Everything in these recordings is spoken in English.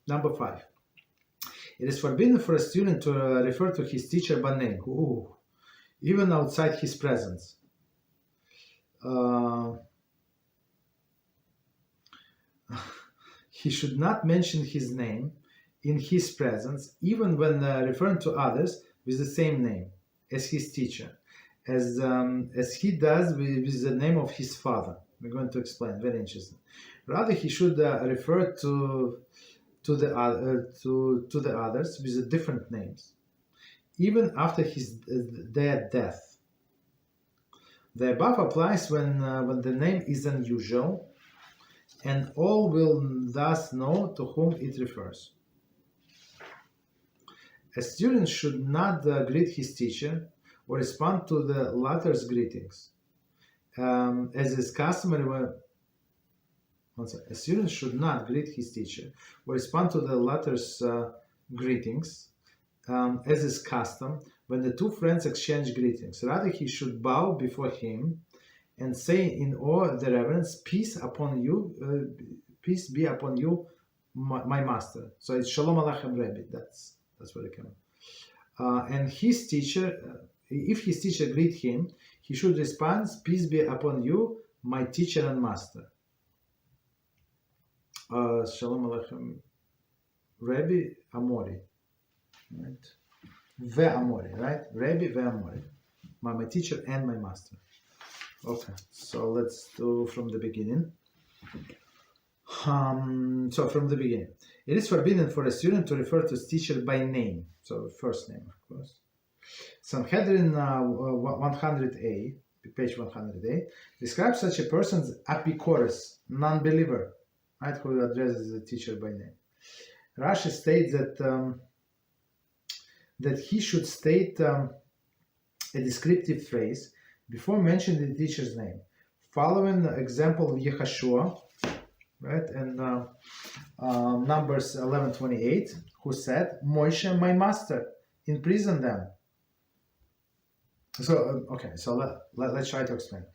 Number 5. It is forbidden for a student to refer to his teacher by name, even outside his presence. He should not mention his name in his presence, even when referring to others with the same name as his teacher, as he does with the name of his father. We're going to explain. Very interesting. Rather, he should refer to the others with different names, even after their death. The above applies when the name is unusual, and all will thus know to whom it refers. A student should not greet his teacher or respond to the latter's greetings, as is customary when. A student should not greet his teacher or respond to the latter's greetings, as is custom when the two friends exchange greetings. Rather, he should bow before him and say in all the reverence, "Peace upon you, peace be upon you, my master." So it's Shalom Aleichem, Rabbi. That's what it comes. And his teacher, if his teacher greet him, he should respond, "Peace be upon you, my teacher and master." Shalom Aleichem, Rabbi Amori, right? Ve Amori, right? Rabbi Ve Amori, my teacher and my master. Okay, so let's do from the beginning. So from the beginning, it is forbidden for a student to refer to his teacher by name, so first name, of course. Sanhedrin 100a, page 100a, describes such a person as apicorus, non-believer, right, who addresses the teacher by name. Rashi states that he should state a descriptive phrase before mentioning the teacher's name, following the example of Yeshua, right, and Numbers 11:28, who said, "Moshe, my master, imprison them." So, okay, so let's try to explain.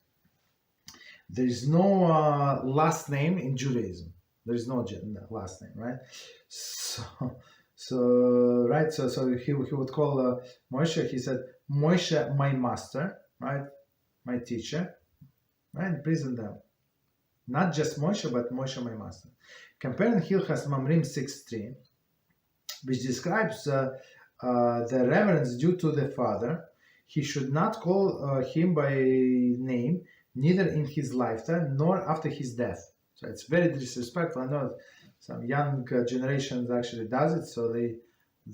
There is no last name in Judaism. There is no last name, right? So he would call Moshe. He said, "Moshe, my master, right, my teacher, right? Imprison them." Not just Moshe, but Moshe, my master. Comparing Hilchot Mamrim 6:3, which describes the reverence due to the father, he should not call him by name, neither in his lifetime nor after his death. So it's very disrespectful. I know some young generations actually does it, so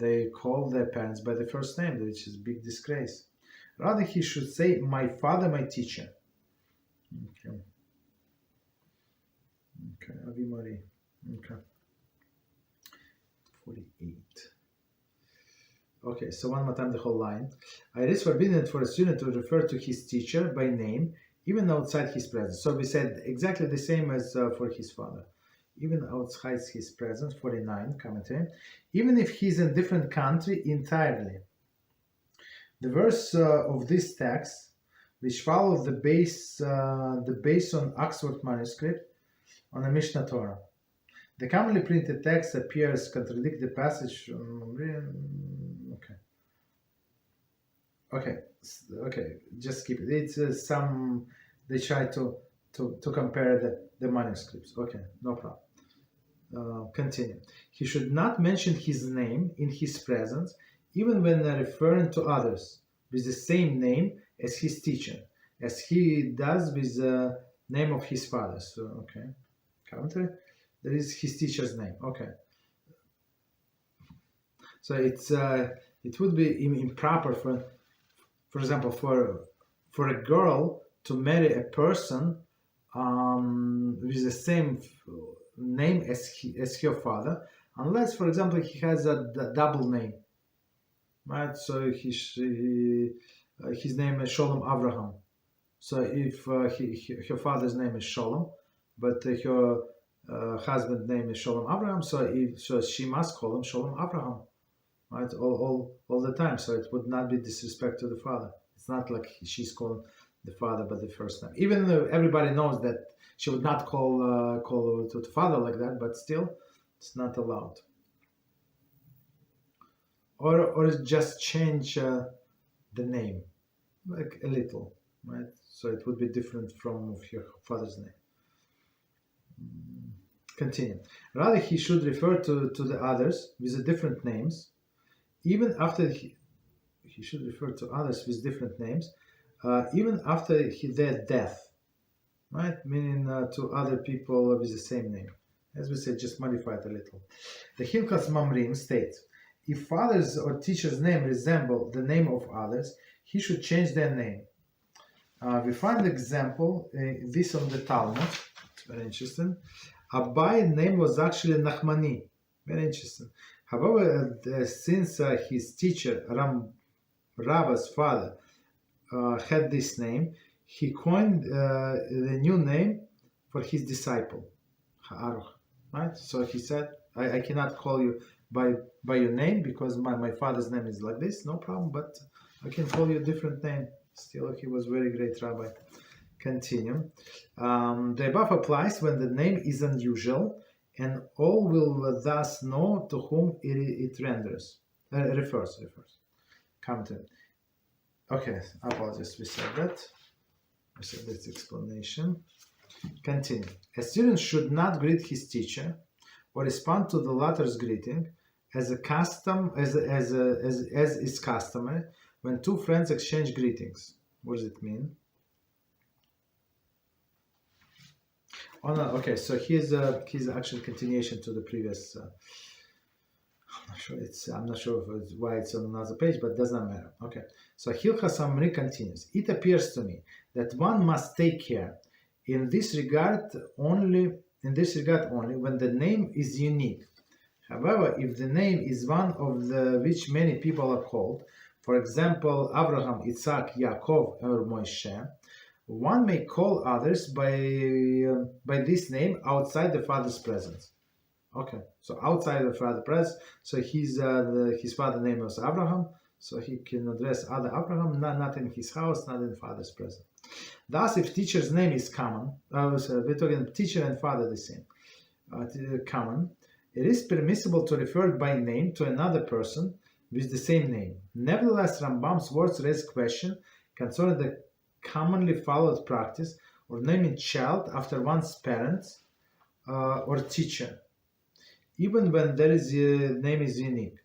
they call their parents by the first name, which is a big disgrace. Rather, he should say, "My father, my teacher." Okay, Avi Marie. Okay. 48. Okay, so one more time the whole line. It is forbidden for a student to refer to his teacher by name, even outside his presence. So we said exactly the same as for his father. Even outside his presence, 49, commentary. Even if he's in a different country entirely. The verse of this text, which follows the base on Oxford manuscript, on the Mishnah Torah. The commonly printed text appears contradict the passage. Okay. Just keep it. It's they try to compare the manuscripts. Okay, no problem. Continue. He should not mention his name in his presence, even when referring to others with the same name as his teacher, as he does with the name of his father. So, okay. Commentary. There is his teacher's name. Okay. So it would be improper for example, for a girl to marry a person with the same name as her father, unless, for example, he has a double name, right? So his name is Shalom Abraham. So if her father's name is Shalom, but her husband's name is Shalom Abraham, so she must call him Shalom Abraham, right? All the time. So it would not be disrespect to the father. It's not like she's calling the father by the first name. Even though everybody knows that she would not call to the father like that, but still, it's not allowed. or just change the name, like a little, right? So it would be different from your father's name. Continue. Rather, he should refer to the others with the different names, even after he should refer to others with different names, even after their death, right? Meaning to other people with the same name. As we said, just modify it a little. The Hilchot Mamrim states, if father's or teacher's name resemble the name of others, he should change their name. We find the example, this on the Talmud. It's very interesting. Aba's name was actually Nachmani. Very interesting. However, since his teacher, Rabba's father, had this name, he coined the new name for his disciple, Ha'aruch. Right? So he said, I cannot call you by your name because my father's name is like this, no problem, but I can call you a different name. Still, he was very great rabbi. Continue. The above applies when the name is unusual, and all will thus know to whom it refers. Come to it. Okay, apologies, we said that. We said that's explanation. Continue. A student should not greet his teacher or respond to the latter's greeting as is customary when two friends exchange greetings. What does it mean? Oh no, okay, so here's actually continuation to the previous. I'm not sure why it's on another page, but it does not matter. Okay, so Hilchot Mamrim continues. It appears to me that one must take care in this regard only when the name is unique. However, if the name is one of which many people are called, for example, Abraham, Isaac, Yaakov, or Moshe, one may call others by this name outside the father's presence. Okay, so outside the father's presence, so his father's name was Abraham, so he can address other Abraham, not in his house, not in the father's presence. Thus, if teacher's name is common, so we're talking teacher and father the same, common, it is permissible to refer by name to another person with the same name. Nevertheless, Rambam's words raise question concerning the commonly followed practice of naming child after one's parents or teacher, even when there is name is unique,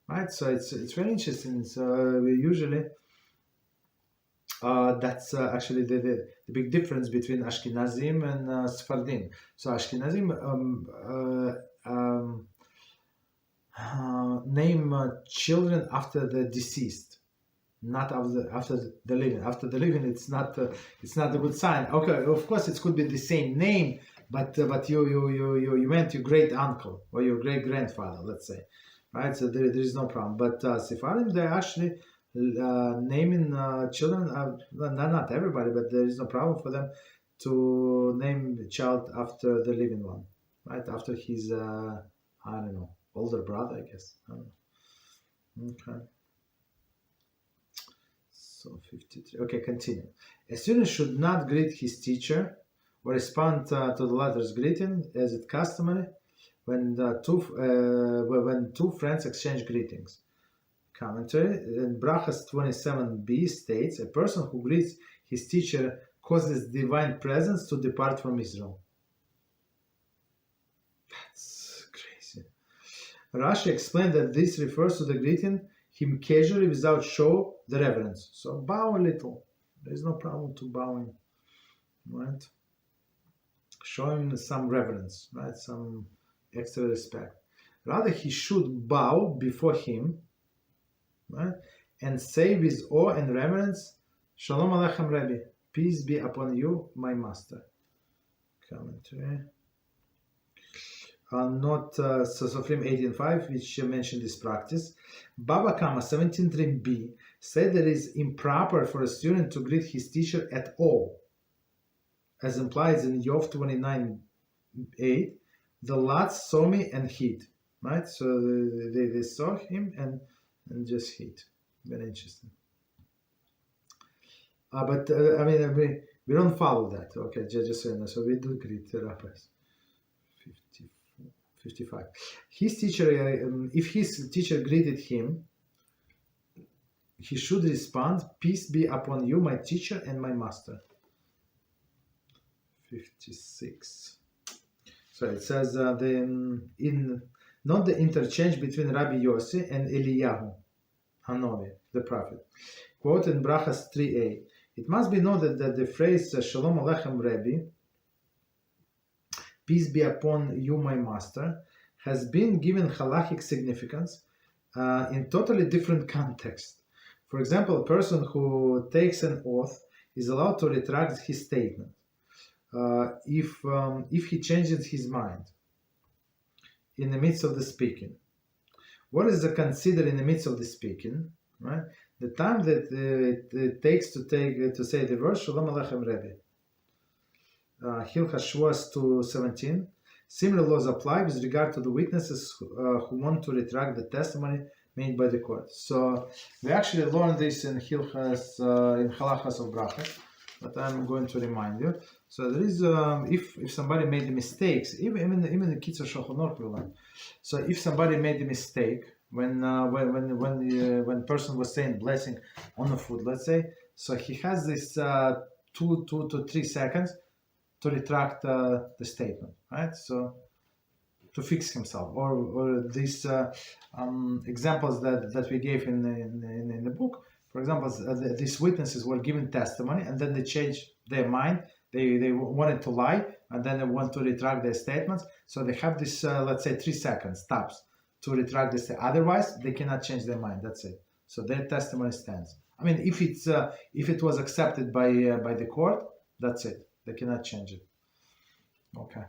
right? So it's very interesting. So we usually that's actually the big difference between Ashkenazim and Sephardim. So Ashkenazim name children after the deceased, not after the living. After the living, it's not a good sign. Okay, of course, it could be the same name, but you went your great uncle or your great grandfather, let's say, right? So there is no problem. But Sephardim, they actually naming children. Not everybody, but there is no problem for them to name the child after the living one, right? After his I don't know, older brother, I guess. I don't know. Okay. So 53. Okay, continue. A student should not greet his teacher or respond to the latter's greeting as it customary when two friends exchange greetings. Commentary in Brachas 27b states, a person who greets his teacher causes divine presence to depart from Israel. That's crazy. Rashi explained that this refers to the greeting him casually without show the reverence. So bow a little. There is no problem to bowing, right? Show him some reverence, right? Some extra respect. Rather, he should bow before him, right? And say with awe and reverence, Shalom Aleichem Rabbi, peace be upon you, my master. Commentary. Not Sofrim 18.5, which mentioned this practice. Baba Kama 17.3b said that it is improper for a student to greet his teacher at all, as implied in Yov 29.8. The lads saw me and hid, right? So they saw him and just hid. Very interesting. But I mean, we don't follow that. Okay, just so you know. So we do greet the rabbis. 55. His teacher, if his teacher greeted him, he should respond, "Peace be upon you, my teacher and my master." 56. So it says not the interchange between Rabbi Yossi and Eliyahu Hanovi, the prophet. Quote in Brachas 3a. It must be noted that the phrase Shalom Aleichem Rabbi, peace be upon you, my master, has been given halachic significance in totally different context. For example, a person who takes an oath is allowed to retract his statement if he changes his mind in the midst of the speaking. What is considered in the midst of the speaking? Right, the time that it takes to say the verse Shalom Aleichem Rabbi. Hilchot 2:17. Similar laws apply with regard to the witnesses who want to retract the testimony made by the court. So we actually learned this in Hilchos, in Halachos of Brachas, but I'm going to remind you. So there is, if somebody made mistakes, even the Kitzur Shulchan Aruch will learn. So if somebody made a mistake when person was saying blessing on the food, let's say, so he has this 2 to 3 seconds to retract the statement, right? So to fix himself, or these examples that we gave in the book. For example, these witnesses were given testimony, and then they changed their mind. They wanted to lie, and then they want to retract their statements. So they have this, let's say, 3 seconds tops to retract this. Otherwise, they cannot change their mind. That's it. So their testimony stands. I mean, if it was accepted by the court, that's it. They cannot change it. Okay.